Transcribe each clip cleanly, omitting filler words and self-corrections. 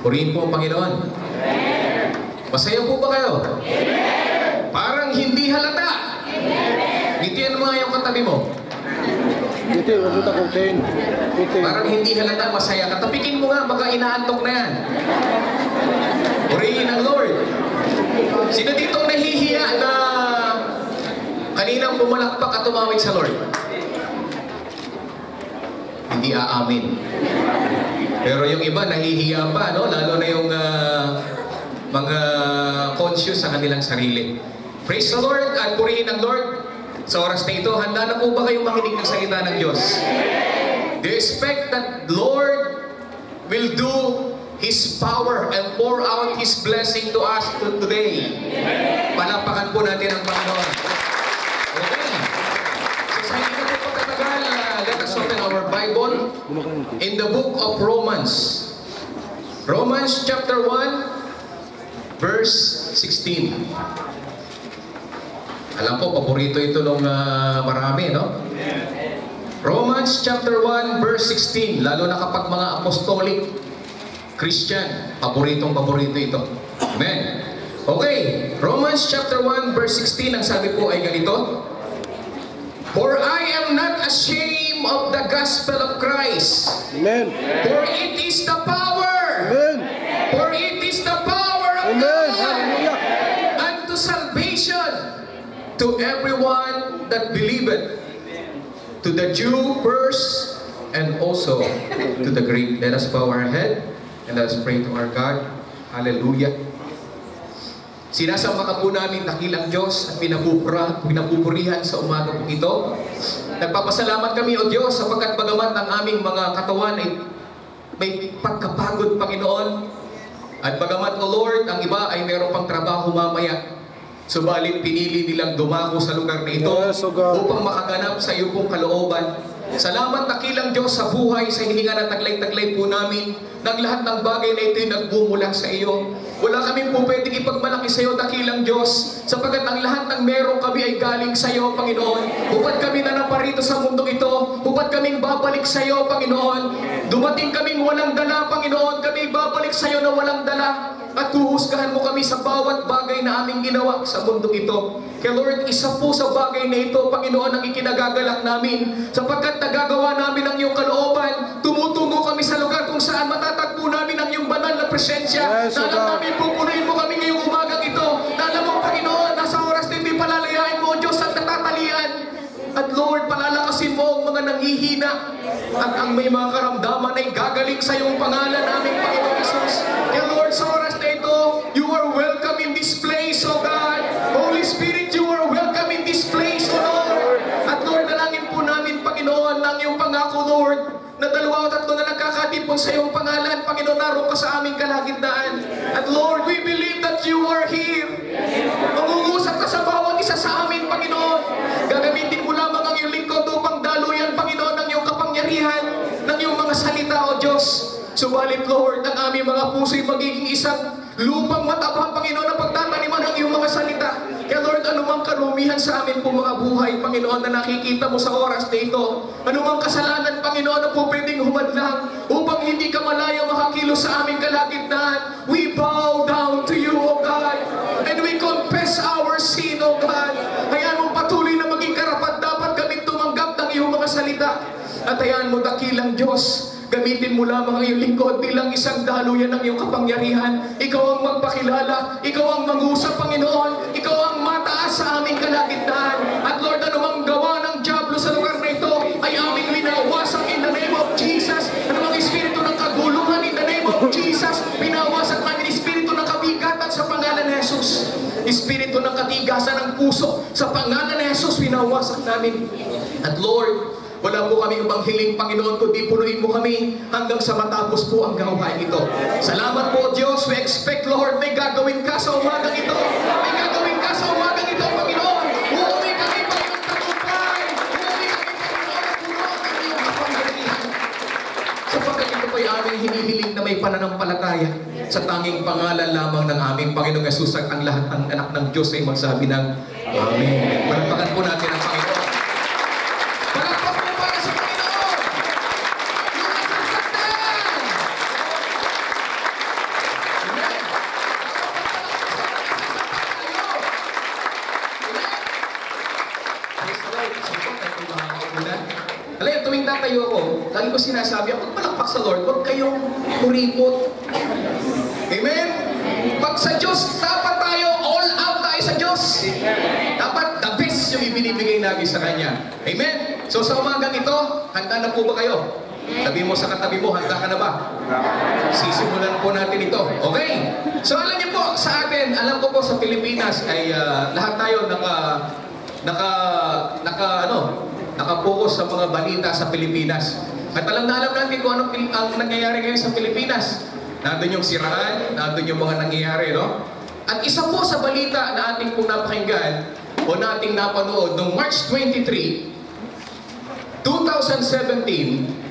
Purihin po ang Panginoon. Amen. Masaya po ba kayo? Amen. Parang hindi halata. Amen. Ngitian mo nga yung katabi mo. Ngiti, huwag mo takutin. Ngiti. Parang hindi halata, masaya ka. Tapikin mo nga, baka inaantok na yan. Purihin ang Lord. Sino ditong nahihiya na kaninang pumalakpak at tumawid sa Lord? Hindi aamin. Pero yung iba nahihiya pa, no? Lalo na yung mga conscious sa kanilang sarili. Praise the Lord at purihin ang Lord. Sa oras na ito, handa na po ba kayong makinig ng salita ng Diyos? Do you expect that Lord will do His power and pour out His blessing to us today? Palapakan po natin ang Panginoon. Okay. So sa hindi na po pagkatagal, let us open our Bible in the book of Romans. Romans chapter 1, verse 16. Alam ko, paborito ito ng marami, no? Romans chapter 1, verse 16. Lalo na kapag mga apostolic Christian, paboritong-paborito ito. Amen. Okay, Romans chapter 1, verse 16, ang sabi po ay ganito. For I am not ashamed of the gospel of Christ. Amen. For it is the power. Amen. For it is the power of Amen. God Hallelujah. unto salvation to everyone that believeth, to the Jew first, and also to the Greek. Let us bow our head and let us pray to our God. Hallelujah. Sinasamba ka po namin dakilang Diyos at pinapupurihan sa umaga po ito. Nagpapasalamat kami, O Diyos, sapagkat bagamat ang aming mga katawan ay may pagkapagod, Panginoon, at bagamat, O Lord, ang iba ay meron pang trabaho mamaya, subalit pinili nilang dumako sa lugar na ito upang makaganap sa iyo pong kalooban. Salamat dakilang Diyos sa buhay, sa hininga na taglay-taglay po namin, ng lahat ng bagay na ito'y nagbumula sa iyo. Wala kami po pwedeng ipagmalaki sa iyo, dakilang Diyos, sapagkat ang lahat ng meron kami ay galing sa iyo, Panginoon. Hupad kami na naparito sa mundong ito, hupad kaming babalik sa iyo, Panginoon. Dumating kaming walang dala, Panginoon, kami babalik sa iyo na walang dala. At huhusgahan mo kami sa bawat bagay na aming ginawa sa mundong ito. Kaya Lord, isa po sa bagay na ito, Panginoon, ang ikinagagalak namin. Sapagkat nagagawa namin ang iyong kalooban, tumutungo kami sa lugar kung saan matatagpo namin ang iyong banal na presensya. Yes, na alam namin, pupunuin mo kami ngayong umagang ito. Na alam mo, Panginoon, nasa oras na hindi palalayain mo, Diyos, ang natatalian. At Lord, palalakasin mo ang mga nanghihina. At ang may mga karamdaman ay gagaling sa iyong pangalan namin, Panginoon Jesus. Kaya Lord, sa oras na ito, you are welcome in this place, O God. Holy Spirit, you are welcome in this place, O Lord. At Lord, dalangin po namin, Panginoon, ng iyong pangako, Lord, na 2 o 3 na nagkakatipon sa iyong pangalan, Panginoon, naroon ka sa aming kalagitnaan. At Lord, we believe that you are here. Mangungusap ka sa bawat isa sa amin, Panginoon. Gagamitin mo lamang ang iyong lingkod upang daluyan, Panginoon, ng iyong kapangyarihan, ng iyong mga salita, O Diyos. Subalit, Lord, ang aming mga puso'y magiging isang lupang matabang, Panginoon, na pagtataniman ng iyong mga salita. Kaya Lord, anumang karumihan sa amin po mga buhay, Panginoon, na nakikita mo sa oras na ito, anumang kasalanan, Panginoon, na po pwedeng humadlang upang hindi ka malaya makakilos sa aming kalagitnaan, we bow down to you, O God, and we confess our sin, O God. Hayaan mo patuloy na maging karapat dapat kami tumanggap ng iyong mga salita. At hayaan mo, dakilang Diyos, gamitin mo lamang ang iyong lingkod bilang isang daluyan ng iyong kapangyarihan. Ikaw ang magpakilala, ikaw ang mangusap, Panginoon, ikaw ang mataas sa aming kalagitnaan. At Lord, anumang gawa ng dyablo sa lugar na ito ay aming winawasak in the name of Jesus. Anumang espiritu ng kaguluhan in the name of Jesus, pinawasak namin espiritu ng kabigatan sa pangalan ni Jesus. Espiritu ng katigasan ng puso sa pangalan ni Jesus, pinawasak namin. At Lord, wala po kami ibang hiling, Panginoon, kundi punuin mo kami hanggang sa matapos po ang gawain ito. Salamat po, Diyos. We expect, Lord, may gagawin ka sa umagang ito. May gagawin ka sa umagang ito, Panginoon. Huwag kami, Panginoon, tagumpay. Huwag kami, Panginoon, at puno ang iyong kapangyarihan. Sapagkat ito po'y aming hinihiling na may pananampalataya sa tanging pangalan lamang ng aming Panginoong Yesus at ang lahat ng anak ng Diyos ay magsabi ng Amen. Palakpakan po natin ang Panginoon. tumatayo ako, lagi ko sinasabi, pag palakpak sa Lord, huwag kayong kuripot. Amen? Pag sa Diyos, dapat tayo, all out tayo sa Diyos. Dapat the best yung ibinibigay natin sa Kanya. Amen? So sa umagang ito, handa na po ba kayo? Tabi mo sa katabi mo, handa ka na ba? Sisimulan po natin ito. Okay? So alam niyo po, sa atin, alam ko po sa Pilipinas ay lahat tayo naka-focus sa mga balita sa Pilipinas. At alam na alam natin kung anong ang nangyayari ngayon sa Pilipinas. Nandun yung siraan, nandun yung mga nangyayari, no? At isa po sa balita na ating pong napakinggan o nating napanood noong March 23, 2017,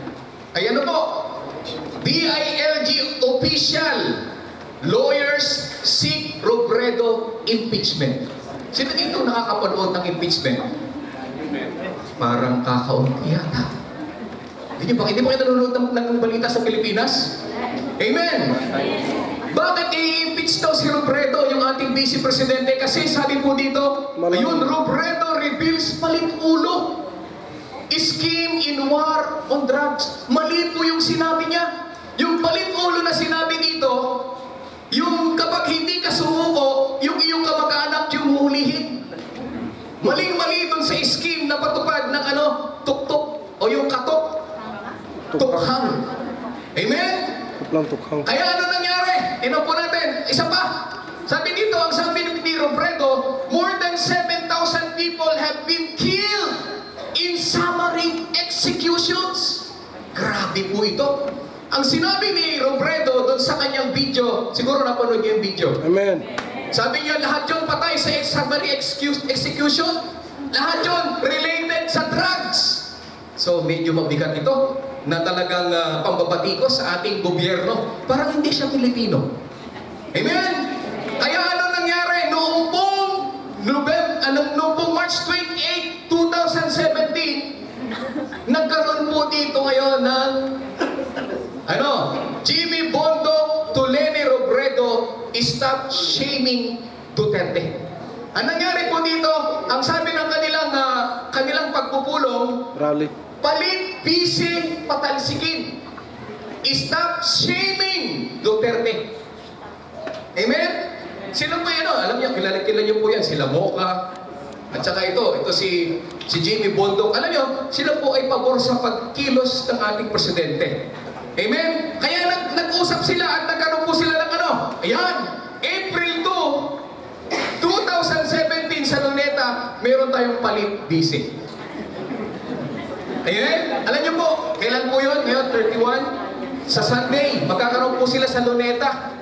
ay ano po? DILG official lawyers seek Robredo impeachment. Sino dito nakakapanood ng impeachment? Parang kakaunti yata. Hindi ba kayo nanonood ng balita sa Pilipinas? Amen! Bakit i-impeach daw si Robredo, yung ating Vice Presidente? Kasi sabi po dito, ayun, Robredo reveals palit ulo. Scheme in war on drugs. Mali po yung sinabi niya. Yung palit ulo na sinabi dito, yung kapag hindi ka sumuko, yung iyong kamag-anak yung hulihin. Maling-mali dun sa scheme na patupad ng tuktok o yung katok. Tukhang. Amen? Tukhang. Kaya ano nangyari? Tingnan po natin. Isa pa. Sabi dito, ang sabi ni Robredo, more than 7,000 people have been killed in summary executions. Grabe po ito. Ang sinabi ni Robredo doon sa kanyang video, siguro napanood niyo yung video. Amen. Sabi niya, lahat yun patay sa summary execution. Lahat yun related sa drugs. So, medyo mabigat ito na talagang pambabatikos sa ating gobyerno. Parang hindi siya Pilipino. Amen? Kaya ano nangyari? Noong pong March 28, 2017, nagkaroon po dito ngayon ng Jimmy Bondo to Leni Robredo, stop shaming Duterte. Ang nangyari po dito, ang sabi ng kanilang pagpupulong, Rally. palit, busy, patalsikin. Stop shaming Duterte. Amen? Sino po yun? Alam niyo, kilala niyo po yan. Sila Mocha. At saka ito si Jimmy Bondo. Alam niyo, sila po ay pabor sa pagkilos ng ating presidente. Amen? Kaya nag-usap sila at nagkaroon po sila ng Ayan, April 2, 2017 sa Luneta, meron tayong palit busy. Ayan? Alam niyo po, kailan po yun? Ngayon, 31? Sa Sunday, magkakaroon po sila sa Luneta.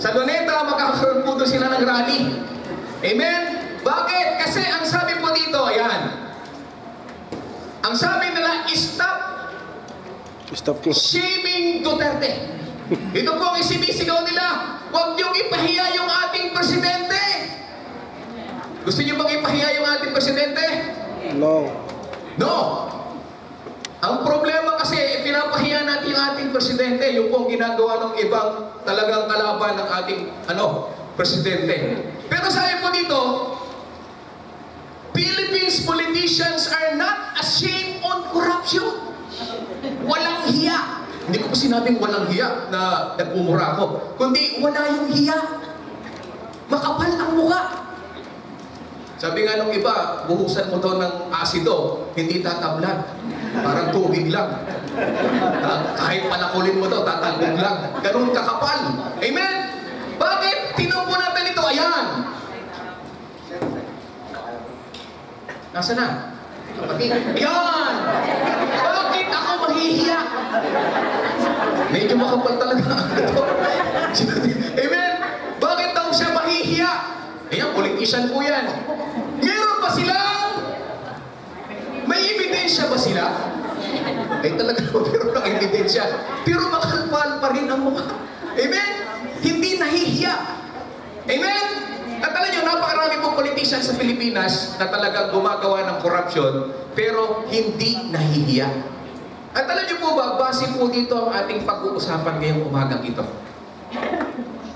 Sa Luneta, magkakaroon po doon sila ng rally. Amen? Bakit? Kasi ang sabi po dito, ayan. Ang sabi nila, stop shaming Duterte. Ito po ang isinisigaw nila. Huwag niyong ipahiya yung ating presidente. Gusto niyo bang ipahiya yung ating presidente? No. No. Ang problema kasi, pinapahiya natin yung ating presidente, yung pong ginagawa ng ibang talagang kalaban ng ating, presidente. Pero sabi po dito, Philippines politicians are not ashamed on corruption. Walang hiya. Hindi ko po sinabing walang hiya na nagmumura ako, kundi wala yung hiya. Makapal ang mukha. Sabi nga nung iba, buhusan mo to ng asido, hindi tatablan. Parang tubig lang. Kahit palakulin mo to, tatalbog lang. Ganun kakapal. Amen? Bakit? Tinan po natin ito. Ayan. Nasaan na? Kapatid. Ayan! Bakit ako mahihiya? Medyo makapal talaga ito. Amen? Bakit daw siya mahihiya? Ayan, politician po yan. Meron ba silang? May ebidensya ba sila? Ay talaga, meron ng ebidensya. Pero makalpal pa rin ang mukha. Amen? Hindi nahihiya. Amen? At alam nyo, napakarami pong politician sa Pilipinas na talagang gumagawa ng corruption, pero hindi nahihiya. At alam nyo po ba, base po dito ang ating pag-uusapan ngayong umagang ito.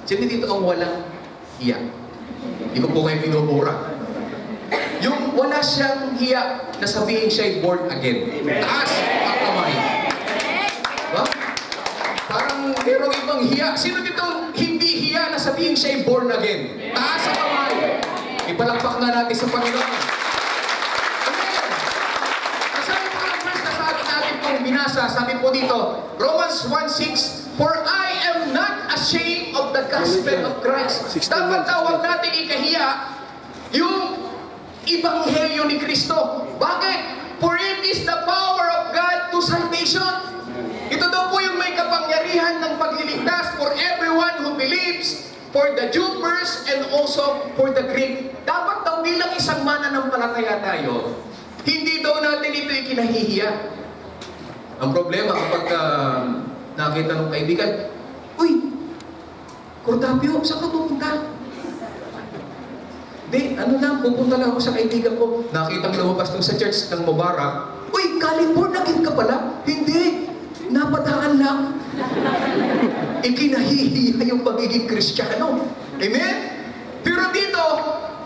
Sino dito ang walang hiya? Hindi ko po kayo minumura. Yung wala siyang hiya na sabihin siya'y born again. Taas ang kamay. Merong ibang hiya. Sino dito hindi hiya na sabihin siya'y born again? Taas ang kamay. Ipalakpak na natin sa Panginoon. Amen. Sabi po ng verse na sa atin natin pong binasa, sabi po dito, Romans 1:6, For I am not ashamed of the gospel of Christ. Dapat tawag natin ikahiya yung Ebanghelyo ni Kristo. Bakit? For it is the power of God to salvation. Ito daw po yung may kapangyarihan ng pagliligtas for everyone who believes, for the Jew first and also for the Greek. Dapat daw bilang isang mananampalataya tayo, hindi daw natin ito ikinahihiya. Ang problema kapag nakita ng kaibigan, uy, Cordapio, saan ka pupunta? Di, ano lang, pupunta lang ako sa kaibigan ko. Nakita mo lumabas doon sa church ng Mubarak. Uy, galing born again ka pala? Hindi. Napadaan lang. Ikinahihiya yung pagiging Kristiyano. Amen? Pero dito,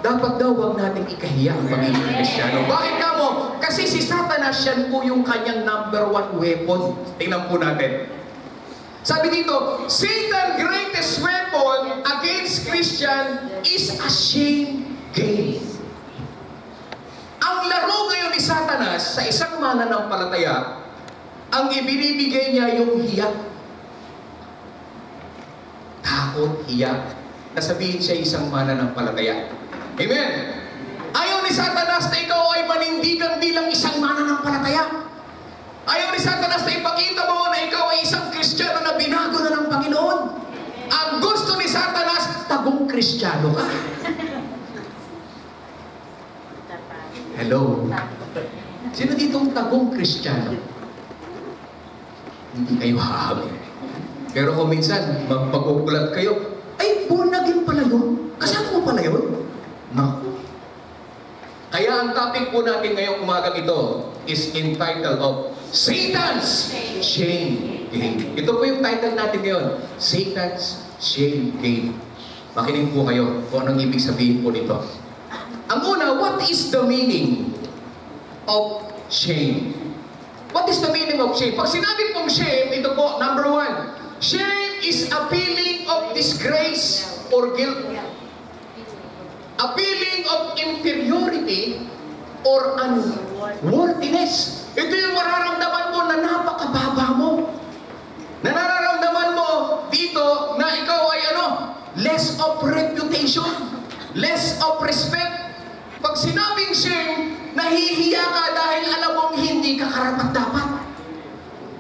dapat daw wag natin ikahiya ang pagiging Kristiyano. Bakit ka mo? Kasi si Satanas yan po yung kanyang number 1 weapon. Tingnan po natin. Sabi dito, Satan's greatest weapon against Christian is a shame game. Ang laro ngayon ni Satanas sa isang mananampalataya, ang ibinibigay niya yung hiya. Takot, hiya. Nasabihin siya isang mananampalataya. Amen? Ayaw ni Satanas na ikaw ay manindigan bilang isang mananampalataya. Ayaw ni Satanas na ipakita mo na ikaw ay isang Kristiyano na binago na ng Panginoon. Ang gusto ni Satanas, tagong Kristiyano ka. Hello? Sino dito ang tagong Kristiyano? Hindi kayo hahabi. Pero kung minsan, magpagugulat kayo, ay, born again pala yun? Kasama mo pala yun? Naku. Kaya ang topic po natin ngayong umagang ito is entitled of Satan's Shame Game. Ito po yung title natin ngayon, Satan's Shame Game. Makinig po kayo kung anong ibig sabihin po nito. Ang una, what is the meaning of shame? What is the meaning of shame? Pag sinabi pong shame, ito po, number 1, shame is a feeling of disgrace or guilt. A feeling of inferiority or unworthiness. Ito yung mararamdaman mo na napakababa mo. Na nararamdaman mo dito na ikaw ay less of reputation, less of respect. Pag sinabing shame, nahihiya ka dahil alam mong hindi ka karapat-dapat.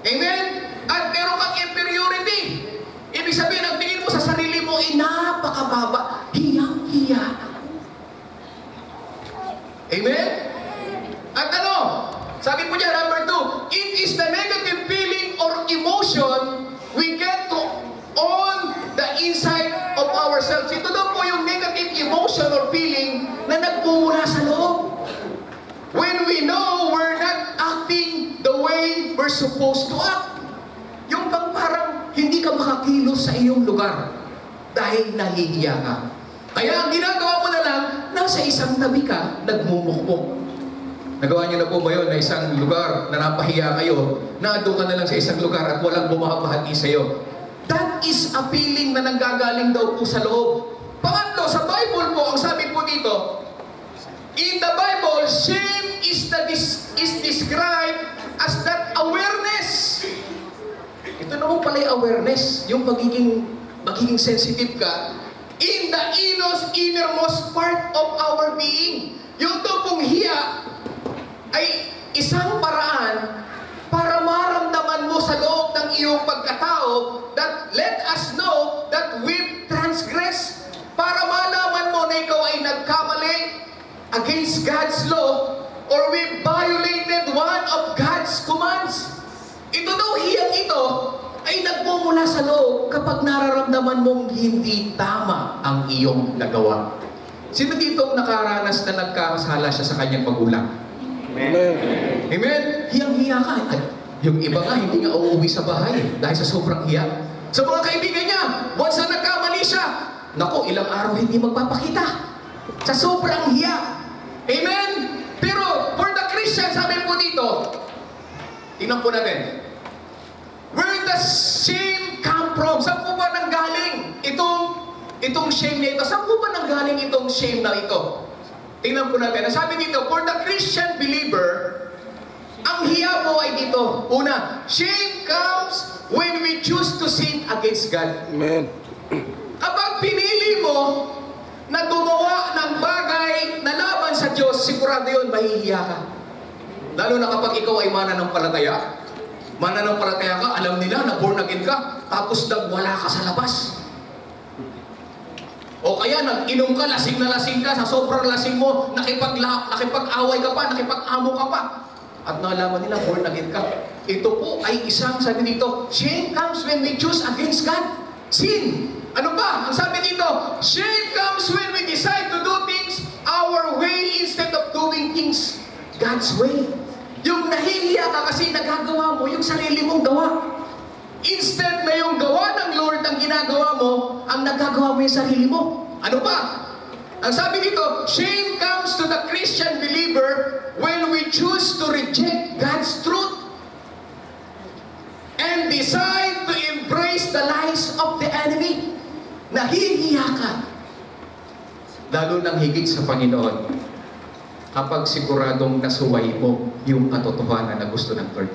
Amen? At meron kang inferiority. Ibig sabihin, ang tingin mo sa sarili mo ay napakababa. Hiyang-hiya. Amen? At sabi po niya, number 2, it is the negative feeling or emotion we get to on the inside of ourselves. Ito daw po yung negative emotion or feeling na nagmumula sa loob. When we know we're not acting the way we're supposed to act. Yung parang hindi ka makakilos sa iyong lugar dahil nahihiya ka. Kaya ang ginagawa mo na lang, nasa isang tabi ka, nagmumukpok. Nagawa niyo na po ba yun na isang lugar na napahiya kayo, naado ka na lang sa isang lugar at walang bumabahagi sa iyo? That is a feeling na nanggagaling daw po sa loob. Pangatlo, sa Bible po, ang sabi po dito, in the Bible, shame is described as that awareness. Ito na po pala yung awareness, yung magiging sensitive ka in the innermost part of our being. Yung daw pong hiya ay isang paraan para maramdaman mo sa loob ng iyong pagkatao that let us know that we've transgressed. Para malaman mo na ikaw ay nagkamali against God's law or we've violated one of God's commands. Ito daw hiyang ito ay nagmumula sa loob kapag nararamdaman mong hindi tama ang iyong nagawa. Sino dito nakaranas na nagkakasala siya sa kanyang magulang? Amen. Amen? Hiyang-hiya ka. Ay, yung iba nga, hindi nga uuwi sa bahay dahil sa sobrang hiya. Sa mga kaibigan niya, once na nagkamali siya, naku, ilang araw hindi magpapakita. Sa sobrang hiya. Amen? Pero, for the Christian, sabi po dito, tingnan po natin, where the shame come from? Saan po ba nanggaling itong shame na ito? Saan po ba nanggaling itong shame na ito? Tingnan po natin. Ang sabi dito, for the Christian believer, ang hiya po ay dito. Una, shame comes when we choose to sin against God. Amen. Kapag pinili mo na gumawa ng bagay na laban sa Diyos, sigurado yun, mahihiya ka. Lalo na kapag ikaw ay mananampalataya. Mananampalataya ka, alam nila na born again ka, tapos wala ka sa labas. O kaya nag-inom ka, lasing na lasing ka, sa sobrang lasing mo, nakipag-away ka pa, nakipag-amo ka pa. At nalaman nila, born again ka. Ito po ay isang, sabi dito, shame comes when we choose against God. Sin. Ano ba? Ang sabi dito, shame comes when we decide to do things our way instead of doing things God's way. Yung nahihiya ka kasi nagagawa mo yung sarili mong gawa. Instead na yung gawa ng Lord ang ginagawa mo, ang nagagawa mo yung sarili mo. Ano ba? Ang sabi dito, shame comes to the Christian believer when we choose to reject God's truth and decide to embrace the lies of the enemy. Nahihiya ka. Lalo nang higit sa Panginoon kapag siguradong nasuway mo yung katotohanan na gusto ng Lord.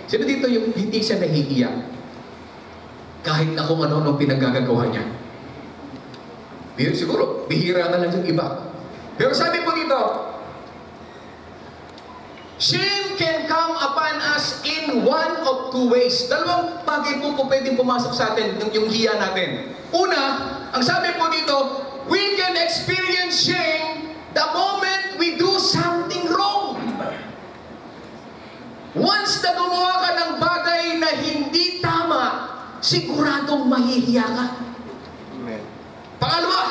Sino dito yung hindi siya nahihiya? Kahit na kung ano-ano pinagagagawa niya. Siguro, bihira na lang yung iba. Pero sabi po dito, shame can come upon us in one of two ways. Dalawang bagay po pwedeng pumasok sa atin, yung hiya natin. Una, ang sabi po dito, we can experience shame the moment we do something wrong. Once na gumawa ka ng bagay na hindi tama, siguradong mahihiya ka. Amen. Pangalawa,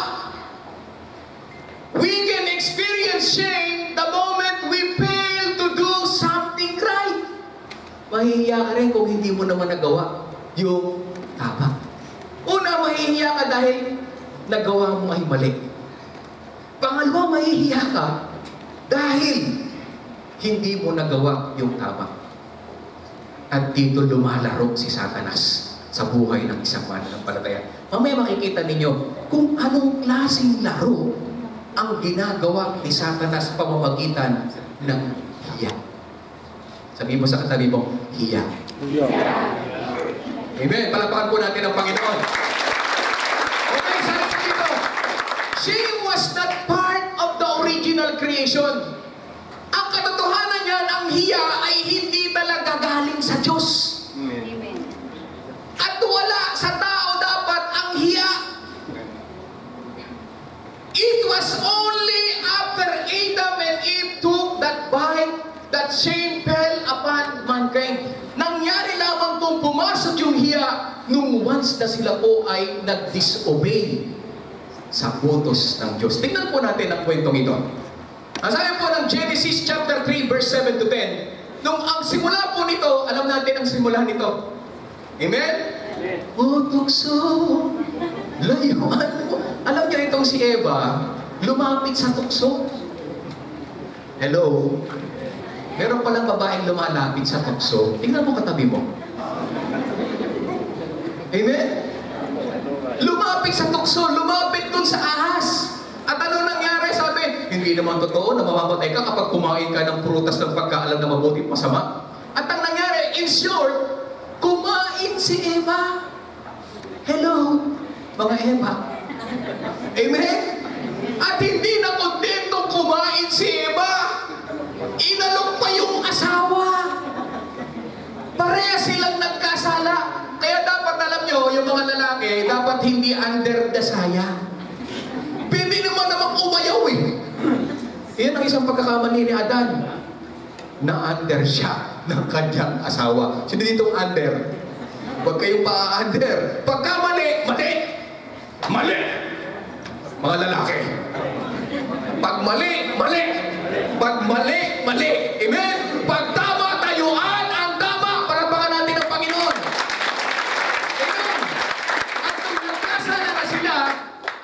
we can experience shame the moment we fail to do something right. Mahihiya ka rin kung hindi mo naman nagawa yung tama. Una, mahihiya ka dahil nagawa mo ay mali. Pangalawa, mahihiya ka dahil hindi mo nagawa yung tama. At dito lumalaro si Satanas sa buhay ng isang mananampalataya. Mamaya makikita ninyo kung anong klaseng laro ang ginagawa ni Satanas sa pamamagitan ng hiya. Sabihin mo sa katabi mo, hiya. Amen. Palapakan po natin ang Panginoon. Okay, sabi ko dito, shame was not part of the original creation. Ang katotohanan niyan, ang hiya ay hindi talaga galing sa Diyos. Amen. At wala sa tao dapat ang hiya. It was only after Adam and Eve took that bite that shame fell upon mankind. Nangyari lamang kung pumasok yung hiya nung once na sila po ay nag-disobey sa utos ng Diyos. Tingnan po natin ang kwentong ito. Ang sabi po ng Genesis chapter 3 verse 7 to 10, nung ang simula po nito, alam natin ang simula nito. Amen? O tukso, layuan mo. Alam niyo itong si Eva, lumapit sa tukso. Hello? Meron palang babaeng lumalapit sa tukso. Tingnan mo katabi mo. Amen? Lumapit sa tukso, lumapit dun sa ahas. At ano nangyari? Sabi, hindi naman totoo na mamamatay ka kapag kumain ka ng prutas ng pagkaalam na mabuti masama. At ang nangyari, in short, kumain si Eva. Hello, mga Eva. Amen? At hindi na kontentong kumain si Eva. Inalok pa yung asawa. Pareha silang nagkasala. Kaya dapat alam nyo, yung mga lalaki, dapat hindi under the saya. Pwede naman umayaw eh. Yan ang isang pagkakamali ni Adan. Na-under siya ng kanyang asawa. Sino ditong under? Huwag kayong pa-under. Pagka mali, mali! Mali! Mga lalaki. Pag mali, mali! Pag mali, mali! Amen? Pag tama, tayuan ang tama. Palapakan natin ang Panginoon. Amen? At nung nagkasala na sila,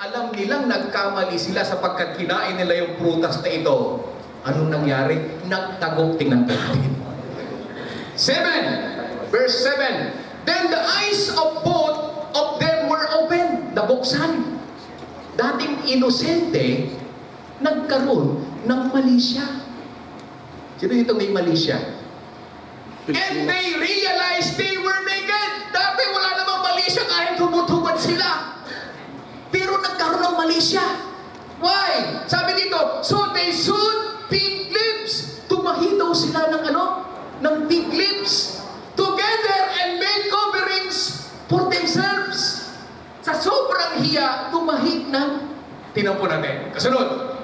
alam nilang nagkamali sila sapagkat kinain nila yung prutas na ito. Anong nangyari? Nagtagok. Tingnan natin. 7. Verse 7. Then the eyes of both nabuksan. Dating inosente, nagkaroon ng mali siya. Sino itong may mali siya? And they realized they were naked. Dati wala namang mali siya kahit humutubad sila. Pero nagkaroon ng mali siya. Why? Sabi dito, so they sewed fig leaves. Tumahi daw sila ng ano? Ng fig leaves. Together and made coverings for themselves. Sa sobrang hiya, tumahi ng tinampo natin. Kasunod.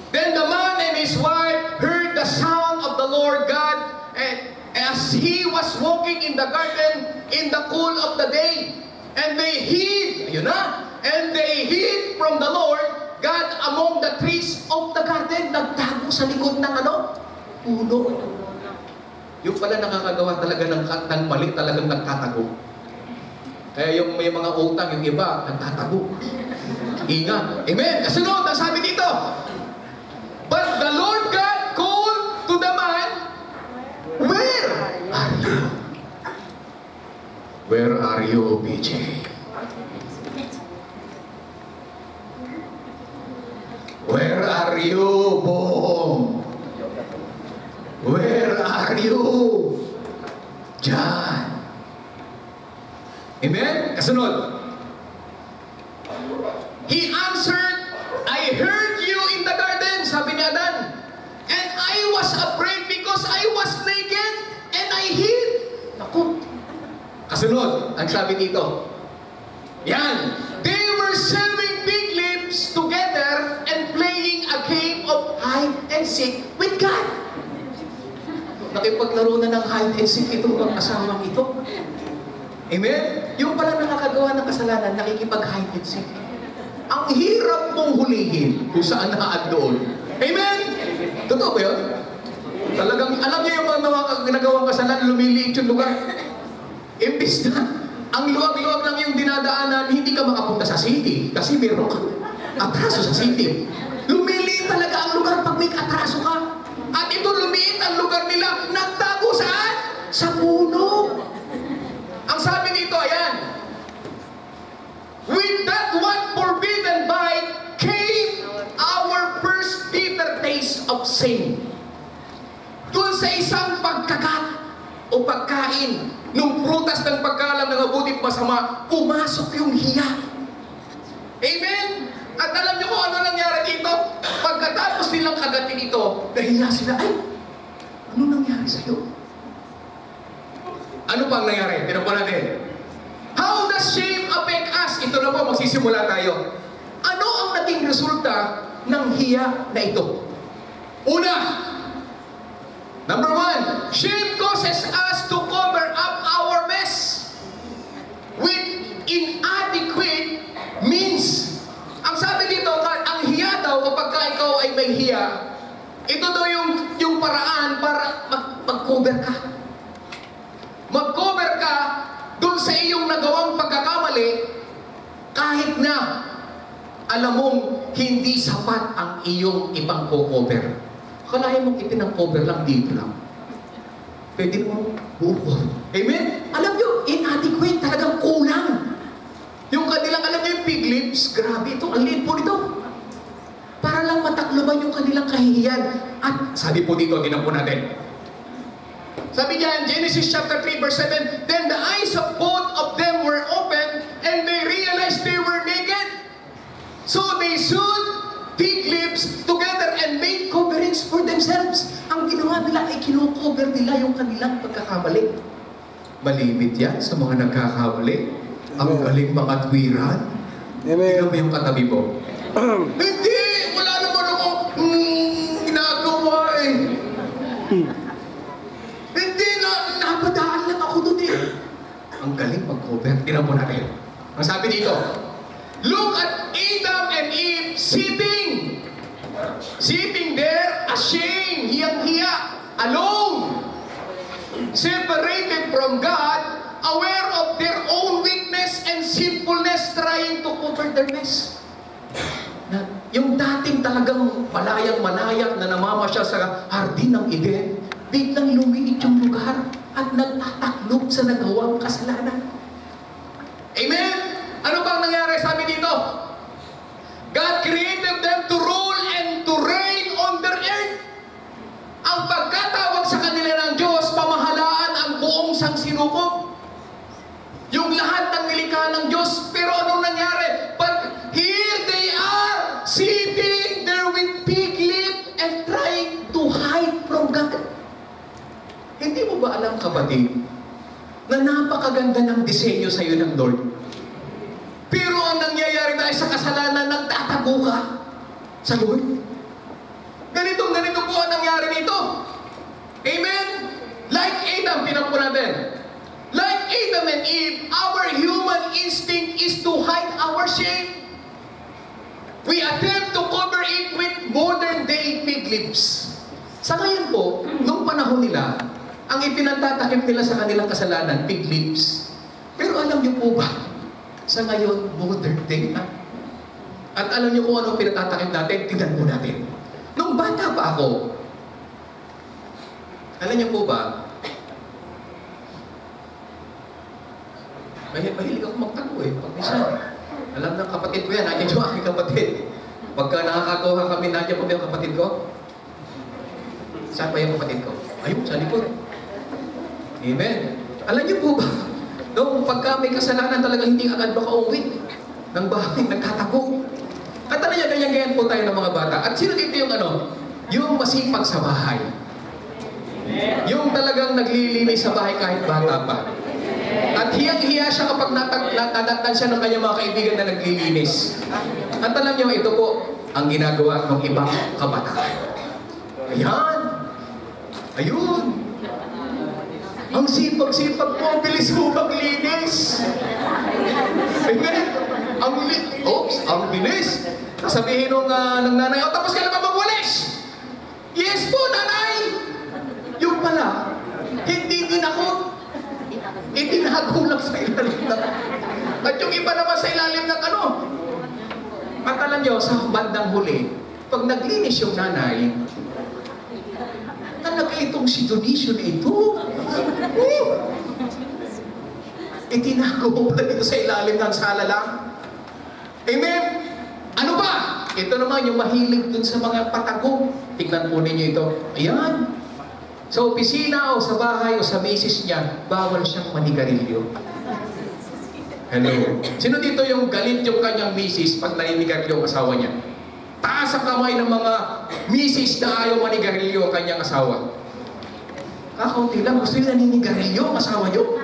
Then the man and his wife heard the sound of the Lord God and as he was walking in the garden in the cool of the day. And they hid, yun na, and they hid from the Lord God among the trees of the garden. Nagtago sa likod ng ano? Puno. Yung pala nakakagawa talaga ng mali, talagang nagtatago. Kaya yung may mga utang, yung iba, nagtatago. Ingat. Amen. Kasunod, ang sabi dito, but the Lord God called to the man, where are you? Where are you, BJ? Where are you, Bong? Where are you, John? Amen? Kasunod. He answered, I heard you in the garden, sabi ni Adan. And I was afraid because I was naked and I hid. Naku. Kasunod, ang sabi dito. Yan. They were sewing fig leaves together and playing a game of hide and seek with God. Nakipaglaro na ng hide and seek ito ang asawang ito. Amen? Yung pala nakakagawa ng kasalanan, nakikipag-hide and seek. Ang hirap mong hulihin kung saan naad doon. Amen? Totoo ba yun? Talagang, alam niyo yung mga ginagawang kasalanan, lumiliit yung lugar. Imbis na, ang luwag-luwag lang yung dinadaanan, hindi ka makapunta sa city. Kasi meron ka atraso sa city. Lumiliit talaga ang lugar pag may atraso ka. At ito lumiit ang lugar nila, nagtago saan? Sa puno. Ang sabi dito, ayan, with that one forbidden bite came our first bitter taste of sin. Doon sa isang pagkagat o pagkain nung prutas ng pagkalam ng mabuti at masama, pumasok yung hiya. Amen? At alam niyo kung ano nangyari dito? Pagkatapos nilang kagatin ito, nahiya sila, ay, ano nangyari sa'yo? Ano pang nangyari? Tinan po natin. How does shame affect us? Ito na po, magsisimula tayo. Ano ang naging resulta ng hiya na ito? Una, number one, shame causes us to cover up our mess with inadequate means. Ang sabi dito, ang hiya daw kapag ikaw ay may hiya, ito daw yung paraan para mag-cover ka. Mag-cover ka dun sa iyong nagawang pagkakamali kahit na alam mong hindi sapat ang iyong ibang co-cover. Kalahin mong ipinang-cover lang dito lang. Pwede mo buo. Amen? Alam nyo, inadequate, talagang kulang. Yung kanilang, alam nyo yung pig lips, grabe ito, ang liit po nito. Para lang matakluban yung kanilang kahihiyan. At sabi po dito, tinan po natin. Sabi niya in Genesis chapter 3 verse 7, then the eyes of both of them were open and they realized they were naked. So they sewed fig leaves together and made coverings for themselves. Ang ginawa nila ay kino-cover nila yung kanilang pagkakamali. Malimit yan sa mga nagkakamali. Ang galing mga tuwiran. Tingnan mo yung katabi mo. Hindi! Wala naman ako ginagawa eh. Hindi na, napadaan lang ako doon eh. Ang galing mag-cover. Tingnan mo natin. Ang sabi dito, look at Adam and Eve sitting. Sitting there, ashamed, hiyang-hiya, alone. Separated from God, aware of their own weakness and sinfulness, trying to cover their mess. Yung dating talagang malayang-malayang na namamasya sa hardin ng Eden, biglang lumiit yung lugar at nagtataklob sa nagawang kasalanan. Amen? Ano bang nangyari? Sabi kapatid, na napakaganda ng disenyo sa iyo ng Lord. Pero ang nangyayari dahil sa kasalanan, nagtatago ka sa Lord. Ganito po ang nangyari nito. Amen? Like Adam, tinan po natin. Like Adam and Eve, our human instinct is to hide our shame. We attempt to cover it with modern day fig leaves. Sa ngayon po, nung panahon nila, ang ipinatatakip nila sa kanilang kasalanan, fig leaves. Pero alam niyo po ba, sa ngayon, modern day na. At alam niyo kung anong pinatatakip natin, tingnan po natin. Nung bata pa ako, alam niyo po ba, mahilig ako magtago pag minsan. Alam ng kapatid ko yan, nandiyan yung aking kapatid. Pagka nakakakuha kami, nandiyan po ba yung kapatid ko? Saan pa yung kapatid ko? Ayun, sa likod. Amen. Alam niyo po ba, nung pagka may kasalanan talaga hindi agad makauwi ng bahay, nagkatago. At alam niya, ganyan-ganyan po tayo ng mga bata. At sino dito yung yung masipag sa bahay? Yung talagang naglilinis sa bahay kahit bata pa. At hiyang-hiya siya kapag natatagtan siya ng kanyang mga kaibigan na naglilinis. At alam niyo, ito po ang ginagawa ng ibang kabataan. Ayan. Ayun. Ang sipag-sipag mo, ang bilis mo maglinis. Amen. Ang bilis. Sasabihin ng nanay, tapos ka na ba magwalis? Yes po, nanay. Yung pala, hindi din ako. Itinago lang sa ilalim ng... At yung iba naman sa ilalim ng At alam nyo, sa bandang huli, pag naglinis yung nanay, talaga itong si Dionisio na ito. Itinago mo pala dito sa ilalim ng sala lang. Amen? Ano ba? Ito naman yung mahilig dun sa mga patago. Tignan po ninyo ito. Ayan. Sa opisina o sa bahay o sa misis niya, bawal siyang manigarilyo. Hello? Sino dito yung galit yung kanyang misis pag naninigarilyo ang asawa niya? Taas ang kamay ng mga misis na ayaw manigarilyo ang kanyang asawa. Kakaunti lang, gusto nila naninigarilyo ang asawa niyo?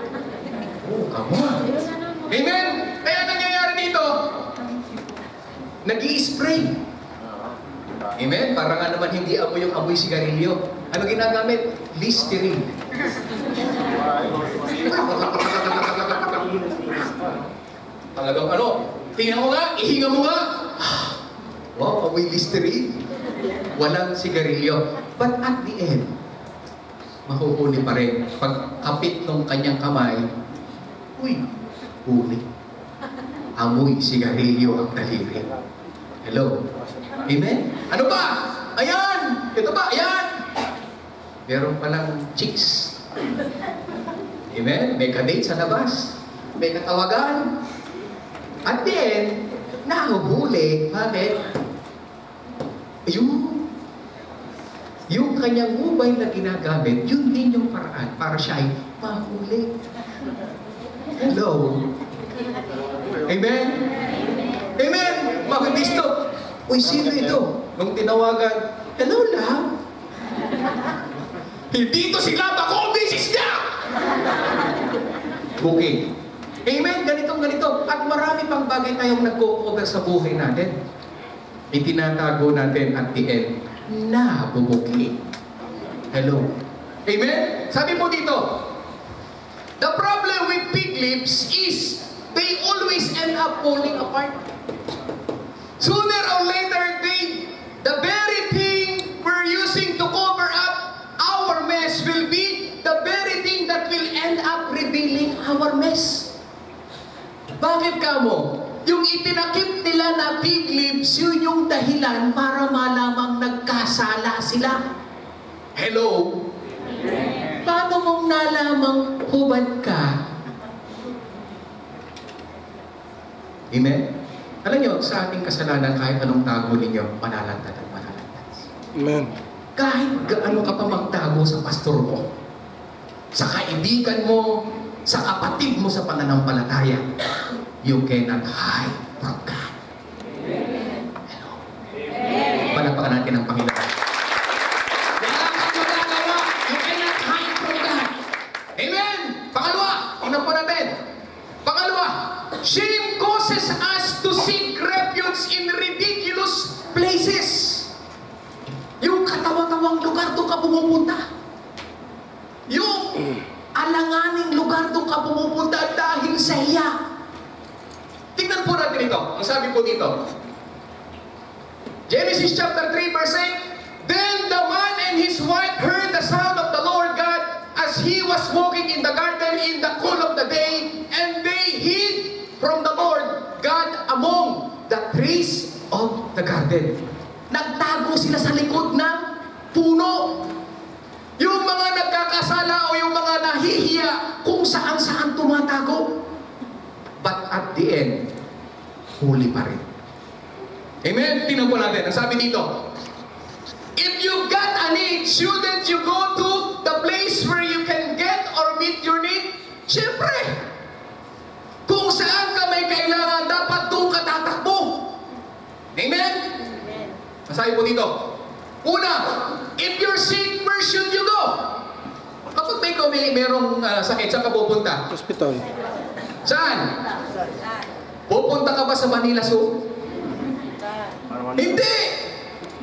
Oh, come on. Amen? Kaya nangyayari dito, nag-i-spray. Amen? Para nga naman hindi amoy yung amoy sigarilyo. Ano ginagamit? Listerine. Talagang tingnan mo nga, ihinga mo nga. Wow, amoy Listerine. Walang sigarilyo. But at the end, mahuhuli pa rin. Pag kapit ng kanyang kamay, uy, huli. Amoy sigarilyo ang daliri. Hello? Amen? Ano ba? Ayan! Ito ba? Ayan! Meron palang chicks. Amen? May kadate sa labas. May katawagan. At then, nahuhuli. Bakit? Yung kanyang mobile na ginagamit, yun din yung paraan para siya ay mahuli. Hello? Amen? Amen? Bakit gusto? Uy, sino ito? Nung tinawagan, hello, love? Hindi ito si love, ako ang misis niya! Okay. Amen? Ganito. At marami pang bagay tayong nagko-cover sa buhay natin. Itinatago natin at the end, nabubuki. Hello? Amen? Sabi po dito, the problem with fig leaves is they always end up falling apart. Sooner or later, the very thing we're using to cover up our mess will be the very thing that will end up revealing our mess. Bakit kamo? Yung itinakip nila na fig leaves, yun yung dahilan para malamang nagkasala sila. Hello? Paano mong nalamang hubad ka? Amen? Alam niyo, sa ating kasalanan, kahit anong tago ninyo, manalantad at manalantad. Amen. Kahit gaano ka pa magtago sa pastor mo, sa kaibigan mo, sa kapatid mo sa pananampalataya, you cannot hide from God. Hello? Palapakan natin ang Panginoon. Wala kang magagawa. You cannot hide from God. sabi po dito? Genesis chapter 3 verse 8, Then the man and his wife heard the sound of the Lord God as he was walking in the garden in the cool of the day, and they hid from the Lord God among the trees of the garden. Nagtago sila sa likod ng puno. Yung mga nagkakasala o yung mga nahihiya kung saan-saan tumatago. But at the end, huli pa rin. Amen? Tingnan po natin. Ang sabi dito, if you got a need, shouldn't you go to the place where you can get or meet your need? Siyempre! Kung saan ka may kailangan, dapat doon ka tatakbo. Amen? Ang sabi po dito, una, if you're sick, where should you go? Kapag merong sakit, saan ka pupunta? Hospital. Saan? Pupunta ka ba sa Manila Zoo? Hindi!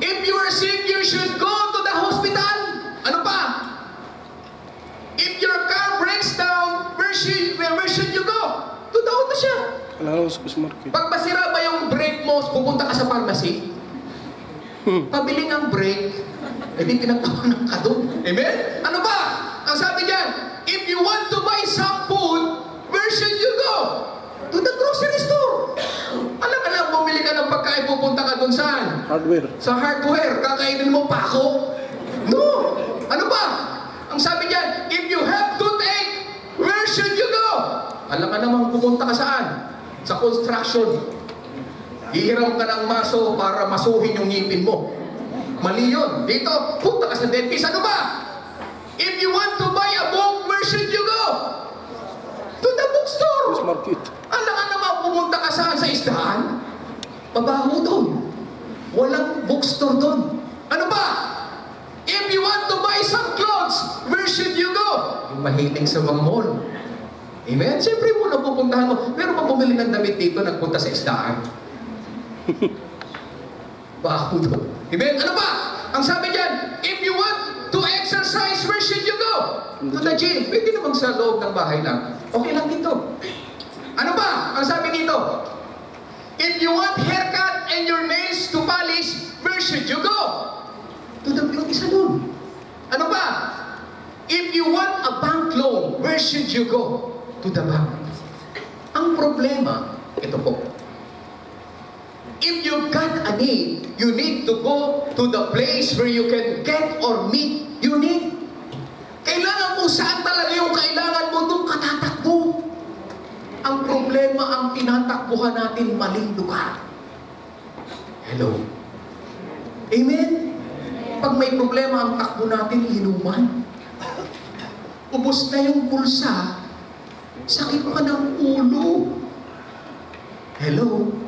If you are sick, you should go to the hospital. Ano pa? If your car breaks down, where should you go? To the auto shop. Alala ko sa market. Pag masira ba yung brake mo, pupunta ka sa pharmacy? Pabiling ang brake, edi pinagpapanak ka doon. Amen? Ano ba? Ang sabi diyan, if you want to buy some food, where should you go? To the grocery store. Alam ka lang, bumili ka ng pagkain, pupunta ka doon saan? Hardware. Sa hardware, kakainin mo pako? No! Ano ba? Ang sabi diyan, if you have toothache, where should you go? Alam ka namang pupunta ka saan? Sa construction. Hihiram ka ng maso para masuhin yung ngipin mo. Mali yun. Dito, punta ka sa dentist. Ano ba? If you want to buy a book, where should you go? To the bookstore. This market. Alam ka naman, pumunta ka saan? Sa isdahan? Mabaho doon. Walang bookstore doon. Ano ba? If you want to buy some clothes, where should you go? Yung mahiling sa mga mall. Amen? Siyempre mo na pupuntahan mo. Pero pag bumili ng damit dito, nagpunta sa isdahan. Baho doon. Amen? Ano ba? Ang sabi diyan, if you want to exercise, where should you go? To the gym. Pwede namang sa loob ng bahay lang. Okay lang dito. Ano ba? Ang sabi dito, if you want haircut and your nails to polish, where should you go? To the beauty salon. Ano ba? If you want a bank loan, where should you go? To the bank. Ang problema, ito po. If you got a need, you need to go to the place where you can get or meet your need. Kailangan kung saan talaga yung kailangan mo, doon ka tatakbo. Ang problema, ang tinatakbuhan natin, maling lugar. Hello? Amen? Pag may problema, ang takbo natin, inuman. Ubus na yung bulsa, sakit pa ng ulo. Hello?